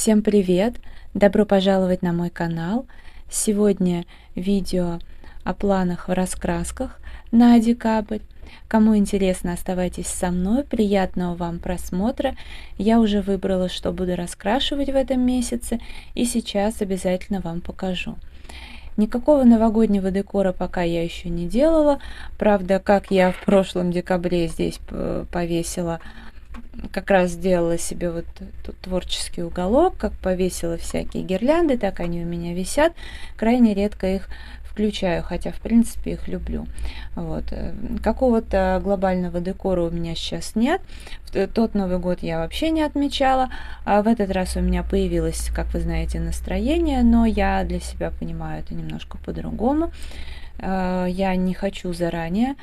Всем привет! Добро пожаловать на мой канал. Сегодня видео о планах в раскрасках на декабрь. Кому интересно, оставайтесь со мной. Приятного вам просмотра. Я уже выбрала, что буду раскрашивать в этом месяце, и сейчас обязательно вам покажу. Никакого новогоднего декора пока я еще не делала. Правда, как я в прошлом декабре здесь повесила, как раз сделала себе вот тут творческий уголок, как повесила всякие гирлянды, так они у меня висят. Крайне редко их включаю, хотя в принципе их люблю. Вот. Какого-то глобального декора у меня сейчас нет. Тот Новый год я вообще не отмечала, а в этот раз у меня появилось, как вы знаете, настроение, но я для себя понимаю это немножко по-другому. Я не хочу заранее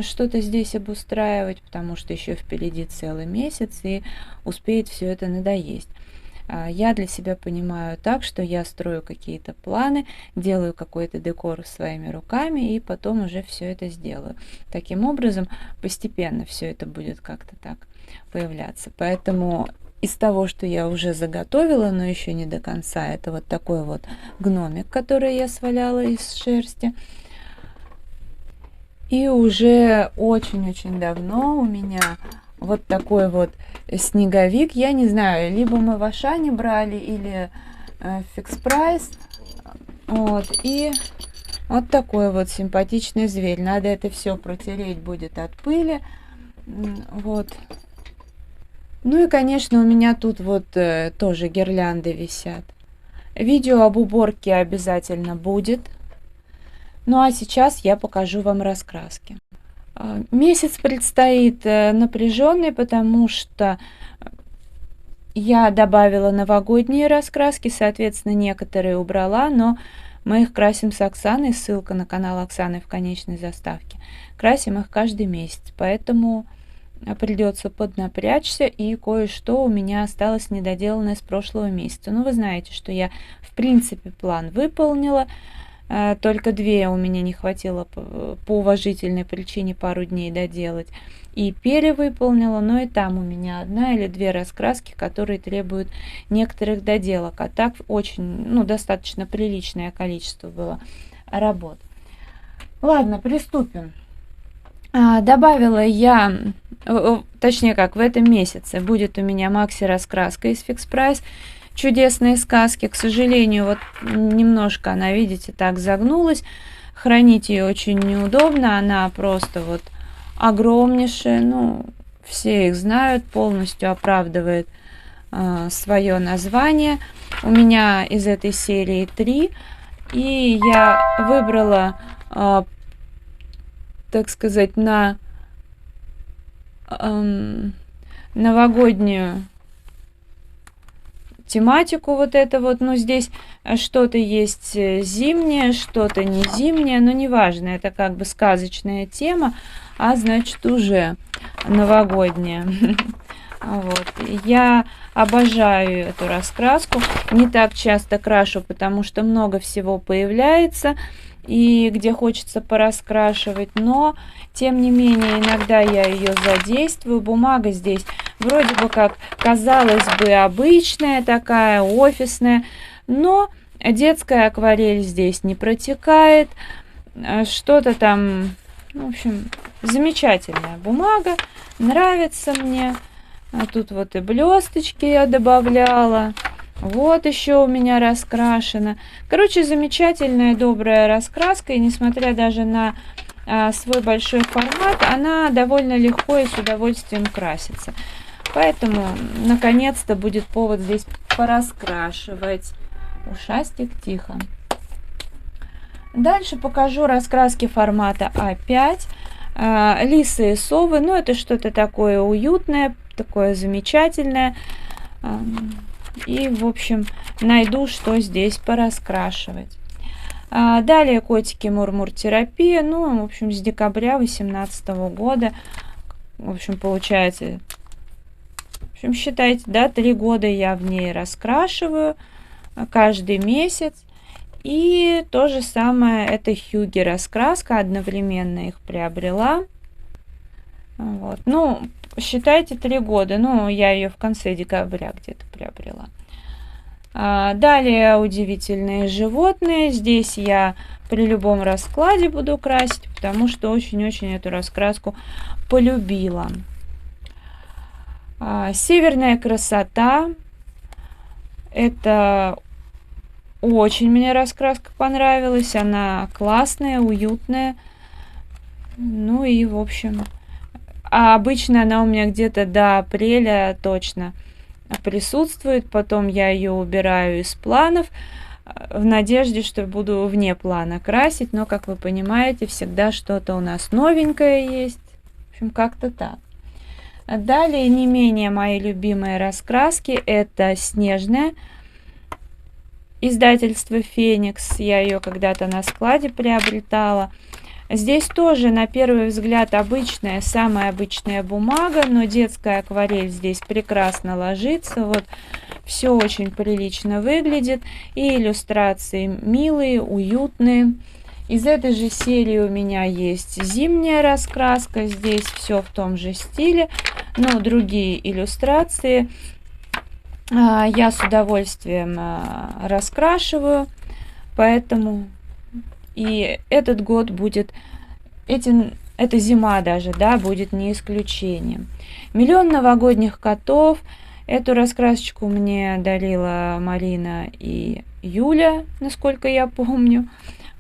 что-то здесь обустраивать, потому что еще впереди целый месяц и успеет все это надоесть. Я для себя понимаю так, что я строю какие-то планы, делаю какой-то декор своими руками и потом уже все это сделаю. Таким образом, постепенно все это будет как-то так появляться. Поэтому из того, что я уже заготовила, но еще не до конца, это вот такой вот гномик, который я сваляла из шерсти. И уже очень-очень давно у меня вот такой вот снеговик. Я не знаю, либо мы в Ашане брали, или Fix Price. Вот, и вот такой вот симпатичный зверь. Надо это все протереть будет от пыли. Вот. Ну и, конечно, у меня тут вот тоже гирлянды висят. Видео об уборке обязательно будет. Ну а сейчас я покажу вам раскраски. Месяц предстоит напряженный, потому что я добавила новогодние раскраски, соответственно, некоторые убрала, но мы их красим с Оксаной, ссылка на канал Оксаны в конечной заставке. Красим их каждый месяц, поэтому придется поднапрячься, и кое-что у меня осталось недоделанное с прошлого месяца. Ну, вы знаете, что я, в принципе, план выполнила. Только две у меня не хватило по уважительной причине пару дней доделать. И перевыполнила, но и там у меня одна или две раскраски, которые требуют некоторых доделок. А так очень, достаточно приличное количество было работ. Ладно, приступим. Добавила я, точнее как, в этом месяце будет у меня Макси раскраска из Fix Price. Чудесные сказки. К сожалению, вот немножко она, видите, так загнулась. Хранить ее очень неудобно. Она просто вот огромнейшая. Ну, все их знают, полностью оправдывает свое название. У меня из этой серии 3. И я выбрала, так сказать, на новогоднюю тематику вот это вот, здесь что-то есть зимнее, что-то не зимнее, но неважно, это как бы сказочная тема, а значит уже новогодняя. Вот. Я обожаю эту раскраску, не так часто крашу, потому что много всего появляется, и где хочется пораскрашивать, но тем не менее иногда я ее задействую. Бумага здесь вроде бы как, казалось бы, обычная такая, офисная, но детская акварель здесь не протекает, что-то там, в общем, замечательная бумага, нравится мне. А тут вот и блесточки я добавляла. Вот еще у меня раскрашено. Короче, замечательная, добрая раскраска. И несмотря даже на свой большой формат, она довольно легко и с удовольствием красится. Поэтому, наконец-то, будет повод здесь пораскрашивать. Ушастик, тихо. Дальше покажу раскраски формата А5. Лисы и совы. Ну, это что-то такое уютное, такое замечательное. И, в общем, найду, что здесь пораскрашивать. Далее котики Мурмур-терапия. Ну, в общем, с декабря 2018 года. В общем, получается... В общем, считайте, да, 3 года я в ней раскрашиваю. Каждый месяц. И то же самое, это Хьюги раскраска. Одновременно их приобрела. Вот. Считайте 3 года. Я ее в конце декабря где-то приобрела. Далее удивительные животные. Здесь я при любом раскладе буду красить, потому что очень-очень эту раскраску полюбила. Северная красота. Это очень мне раскраска понравилась. Она классная, уютная. Ну и в общем... обычно она у меня где-то до апреля точно присутствует. Потом я ее убираю из планов в надежде, что буду вне плана красить. Но, как вы понимаете, всегда что-то у нас новенькое есть. В общем, как-то так. Далее не менее мои любимые раскраски. Это снежная. Издательство «Феникс». Я ее когда-то на складе приобретала. Здесь тоже на первый взгляд обычная, самая обычная бумага, но детская акварель здесь прекрасно ложится. Вот все очень прилично выглядит. И иллюстрации милые, уютные. Из этой же серии у меня есть зимняя раскраска. Здесь все в том же стиле, но другие иллюстрации. Я с удовольствием раскрашиваю, поэтому и этот год будет, эта зима даже, да, будет не исключением. Миллион новогодних котов. Эту раскрасочку мне дарила Марина и Юля, насколько я помню.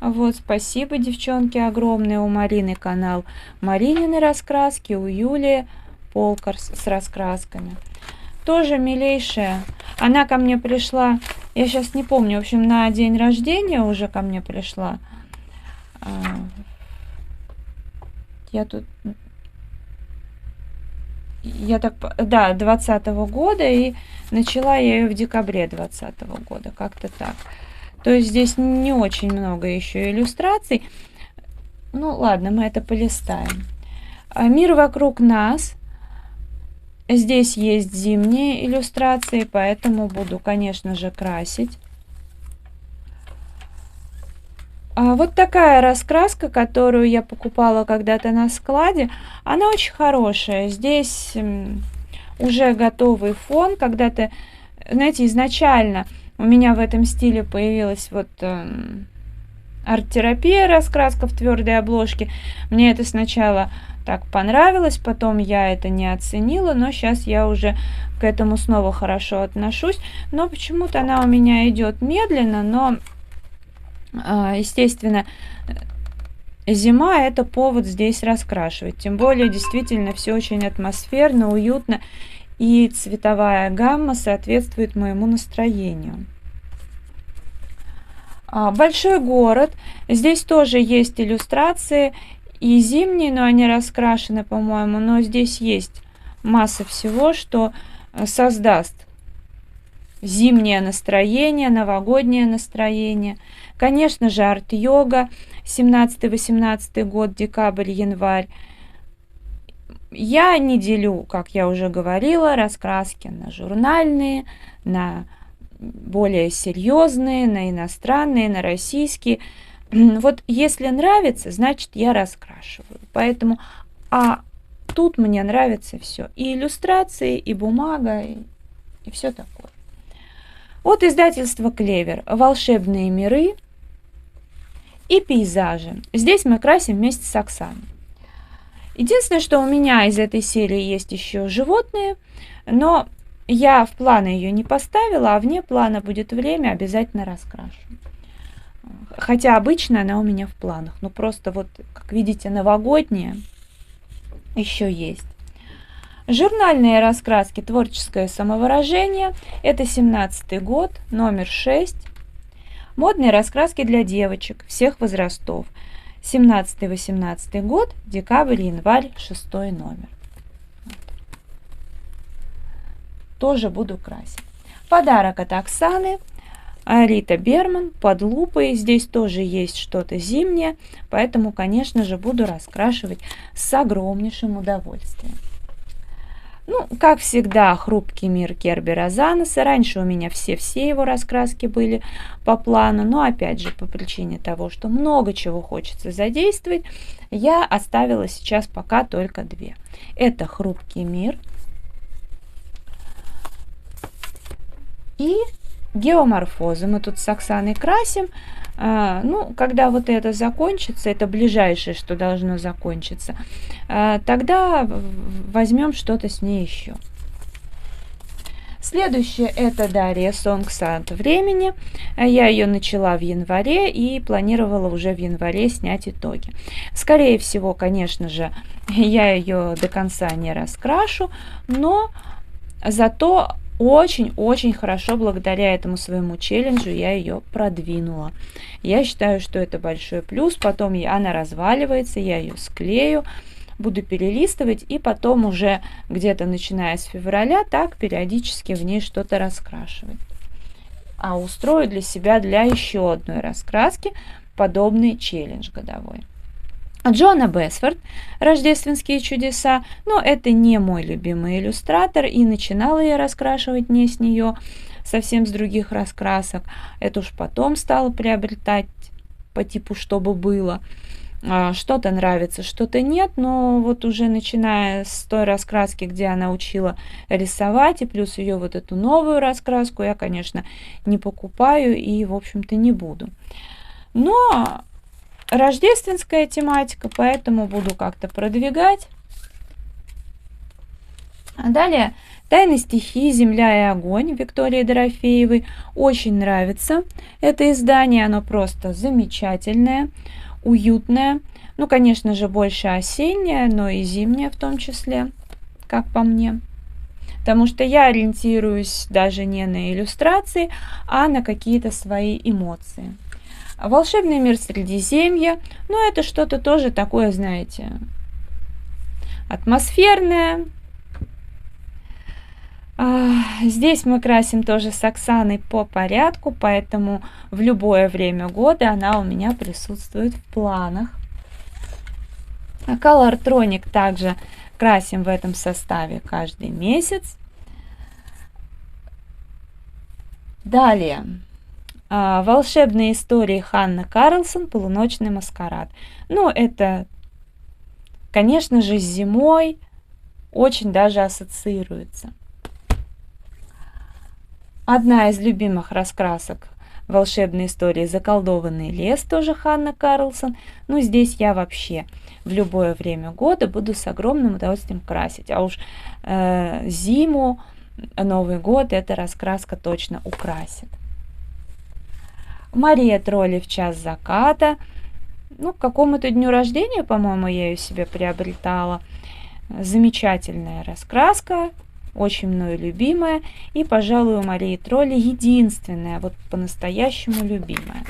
Вот, спасибо, девчонки, огромное. У Марины канал Маринины раскраски, у Юли полка с раскрасками. Тоже милейшая. Она ко мне пришла, я сейчас не помню, в общем, на день рождения уже ко мне пришла. Да, 20-го года, и начала я ее в декабре 20-го года, как-то так. То есть здесь не очень много еще иллюстраций. Ну ладно, мы это полистаем. Мир вокруг нас. Здесь есть зимние иллюстрации, поэтому буду, конечно же, красить. Вот такая раскраска, которую я покупала когда-то на складе, она очень хорошая. Здесь уже готовый фон. Когда-то, знаете, изначально у меня в этом стиле появилась вот арт-терапия, раскраска в твердой обложке. Мне это сначала так понравилось, потом я это не оценила, но сейчас я уже к этому снова хорошо отношусь. Но почему-то она у меня идет медленно, но... естественно, зима — это повод здесь раскрашивать. Тем более, действительно, все очень атмосферно, уютно. И цветовая гамма соответствует моему настроению. Большой город. Здесь тоже есть иллюстрации. И зимние, но они раскрашены, по-моему. Но здесь есть масса всего, что создаст зимнее настроение, новогоднее настроение. Конечно же, арт-йога, 17-18 год, декабрь, январь. Я не делю, как я уже говорила, раскраски на журнальные, на более серьезные, на иностранные, на российские. Вот если нравится, значит, я раскрашиваю. Поэтому, тут мне нравится все. И иллюстрации, и бумага, и все такое. От издательства «Клевер» «Волшебные миры» и пейзажи. Здесь мы красим вместе с Оксаной. Единственное, что у меня из этой серии есть еще животные, но я в планы ее не поставила, а вне плана будет время, обязательно раскрашу. Хотя обычно она у меня в планах, но просто вот, как видите, новогодняя еще есть. Журнальные раскраски «Творческое самовыражение». Это 17-й год, номер 6. Модные раскраски для девочек всех возрастов. 17-18 год, декабрь, январь, 6 номер. Тоже буду красить. Подарок от Оксаны. Рита Берман, под лупой. Здесь тоже есть что-то зимнее, поэтому, конечно же, буду раскрашивать с огромнейшим удовольствием. Ну, как всегда, хрупкий мир Кербера Заноса. Раньше у меня все его раскраски были по плану, но опять же по причине того, что много чего хочется задействовать, я оставила сейчас пока только две. Это хрупкий мир и Геоморфозы. Мы тут с Оксаной красим. Ну, когда вот это закончится, это ближайшее, что должно закончиться, тогда возьмем что-то с ней еще. Следующее это Дарья Сонг «Сад времени». Я ее начала в январе и планировала уже в январе снять итоги. Скорее всего, конечно же, я ее до конца не раскрашу, но зато очень-очень хорошо благодаря этому своему челленджу я ее продвинула. Я считаю, что это большой плюс. Потом она разваливается, я ее склею, буду перелистывать и потом уже где-то начиная с февраля так периодически в ней что-то раскрашивать. А устрою для себя для еще одной раскраски подобный челлендж годовой. Джона Бесфорд «Рождественские чудеса», но это не мой любимый иллюстратор, и начинала я раскрашивать не с нее, совсем с других раскрасок. Это уж потом стала приобретать по типу «Чтобы было». Что-то нравится, что-то нет, но вот уже начиная с той раскраски, где она учила рисовать, и плюс ее вот эту новую раскраску я, конечно, не покупаю и, в общем-то, не буду. Но рождественская тематика, поэтому буду как-то продвигать. А далее «Тайны стихии. Земля и огонь» Виктории Дорофеевой. Очень нравится это издание, оно просто замечательное, уютное. Ну, конечно же, больше осеннее, но и зимнее в том числе, как по мне. Потому что я ориентируюсь даже не на иллюстрации, а на какие-то свои эмоции. «Волшебный мир Средиземья», ну, это что-то тоже такое, знаете, атмосферное. Здесь мы красим тоже с Оксаной по порядку, поэтому в любое время года она у меня присутствует в планах. Colortronic также красим в этом составе каждый месяц. Далее. «Волшебные истории» Ханна Карлсон «Полуночный маскарад». Ну, это, конечно же, с зимой очень даже ассоциируется. Одна из любимых раскрасок «Волшебные истории» «Заколдованный лес», тоже Ханна Карлсон. Ну, здесь я вообще в любое время года буду с огромным удовольствием красить. А уж зиму, Новый год эта раскраска точно украсит. Мария Тролли «В час заката». Ну, к какому-то дню рождения, по-моему, я ее себе приобретала. Замечательная раскраска, очень мною любимая. И, пожалуй, у Марии Тролли единственная, вот по-настоящему любимая.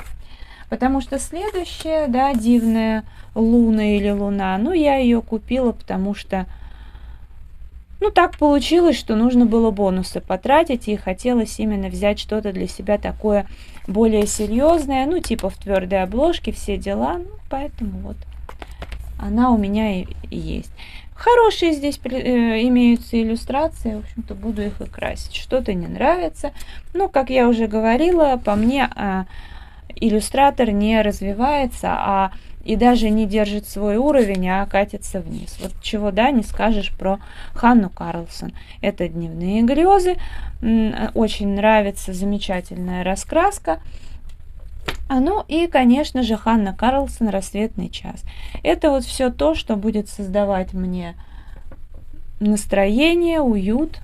Потому что следующая, да, «Дивная луна» или «Луна», ну, я ее купила, потому что, ну, так получилось, что нужно было бонусы потратить, и хотелось именно взять что-то для себя такое более серьезное, ну, типа в твердой обложке, все дела, ну, поэтому вот она у меня и есть. Хорошие здесь имеются иллюстрации, в общем-то, буду их и красить. Что-то не нравится, ну, как я уже говорила, по мне иллюстратор не развивается, и даже не держит свой уровень, а катится вниз. Вот чего, да, не скажешь про Ханну Карлсон. Это «Дневные грезы». Очень нравится, замечательная раскраска. Ну и, конечно же, Ханна Карлсон «Рассветный час». Это вот все то, что будет создавать мне настроение, уют,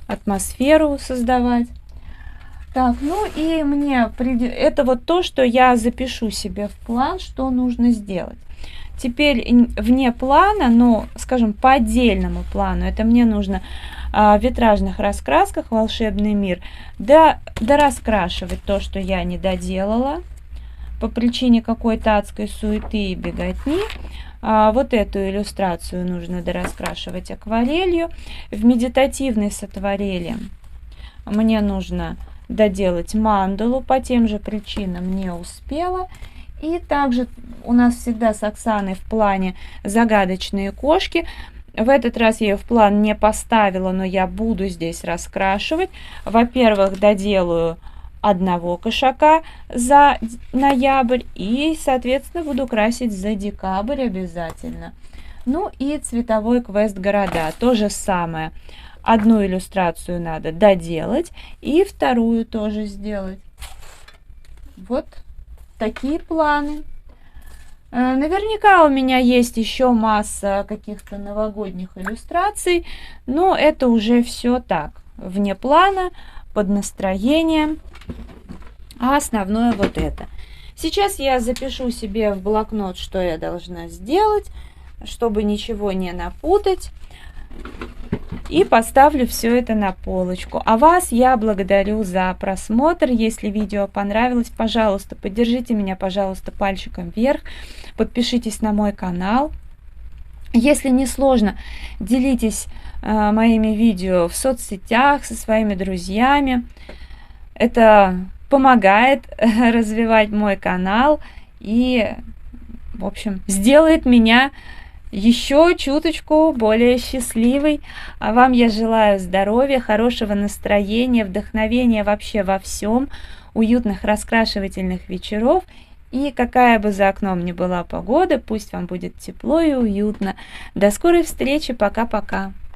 атмосферу создавать. Так, ну и мне это вот то, что я запишу себе в план, что нужно сделать. Теперь вне плана, но, скажем, по отдельному плану, это мне нужно в витражных раскрасках «Волшебный мир» дораскрашивать то, что я не доделала по причине какой-то адской суеты и беготни. Вот эту иллюстрацию нужно дораскрашивать акварелью. В медитативной с акварелем мне нужно доделать мандалу, по тем же причинам не успела. И также у нас всегда с Оксаной в плане загадочные кошки. В этот раз я ее в план не поставила, но я буду здесь раскрашивать. Во-первых, доделаю одного кошака за ноябрь и, соответственно, буду красить за декабрь обязательно. Ну и цветовой квест города. То же самое. одну иллюстрацию надо доделать и вторую тоже сделать. Вот такие планы. Наверняка у меня есть еще масса каких-то новогодних иллюстраций, но это уже все так, вне плана, под настроение, а основное вот это. Сейчас я запишу себе в блокнот, что я должна сделать, чтобы ничего не напутать, и поставлю все это на полочку. А вас я благодарю за просмотр. Если видео понравилось, пожалуйста, поддержите меня, пожалуйста, пальчиком вверх. Подпишитесь на мой канал. Если не сложно, делитесь моими видео в соцсетях со своими друзьями. Это помогает развивать мой канал и, в общем, сделает меня еще чуточку более счастливой. А вам я желаю здоровья, хорошего настроения, вдохновения вообще во всем, уютных раскрашивательных вечеров. И какая бы за окном ни была погода, пусть вам будет тепло и уютно. До скорой встречи, пока-пока.